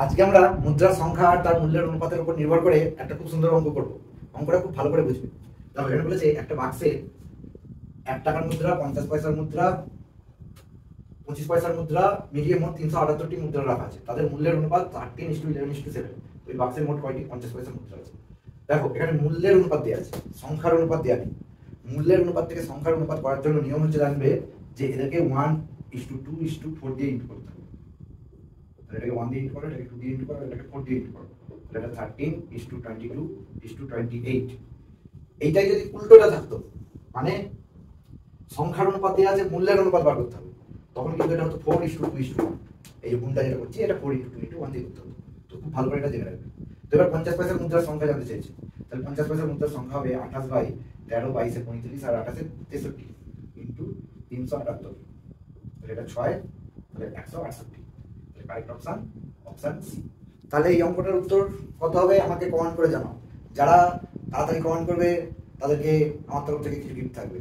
আজকে আমরা মুদ্রার সংখ্যা আর তার মূল্যের অনুপাতের উপর নির্ভর করে একটা খুব সুন্দর অঙ্ক করবো। অঙ্কটা খুব ভালো করে বুঝবে। তাহলে এখানে বলেছে একটা বাক্সে 1 টাকার মুদ্রা, 50 পয়সার মুদ্রা, 25 পয়সার মুদ্রা মিলিয়ে মোট 378টি মুদ্রা রাখা আছে। তাদের মূল্যের অনুপাত 13:11:7। ওই বাক্সের মোট কয়টি 50 পয়সার মুদ্রা আছে? দেখো এখানে মূল্যের অনুপাত দেওয়া আছে, সংখ্যার অনুপাত দেওয়া নেই। মূল্যের অনুপাত থেকে সংখ্যার অনুপাত করার জন্য নিয়ম হচ্ছে, জানবে যে এদেরকে 1:2:4 দিয়ে ইন্টু করতে হবে। এটাকে 1 দিয়ে ইন্টু করো, এটাকে 2 দিয়ে ইন্টু করো, এটাকে 4 দিয়ে ইন্টু করো, এটা 13:22:28। এইটাই যদি উল্টোটা থাকতো, মানে সংখ্যার অনুপাত দেওয়া আছে, মূল্যের অনুপাত বার করতে হবে, তখন কিন্তু এটা হতো 4:2:1। এই যে গুণটা যেটা করছি, এটা 4:2:1 দিয়ে করতে হবে। তো খুব ভালো করে এটা জেনে রাখবে। তো এবার 50 পয়সার মুদ্রার সংখ্যা জানতে চাইছে। তাহলে 50 পয়সার মুদ্রার সংখ্যা হবে 28/13, 22 35 আর 28 63 ইন্টু 378। এটা 6, তাহলে 168। Correct option C. তাহলে এই অঙ্কটার উত্তর কত হবে আমাকে কমেন্ট করে জানাও। যারা তাড়াতাড়ি কমেন্ট করবে তাদেরকে আমার তরফ থেকে কিছু গিফট থাকবে।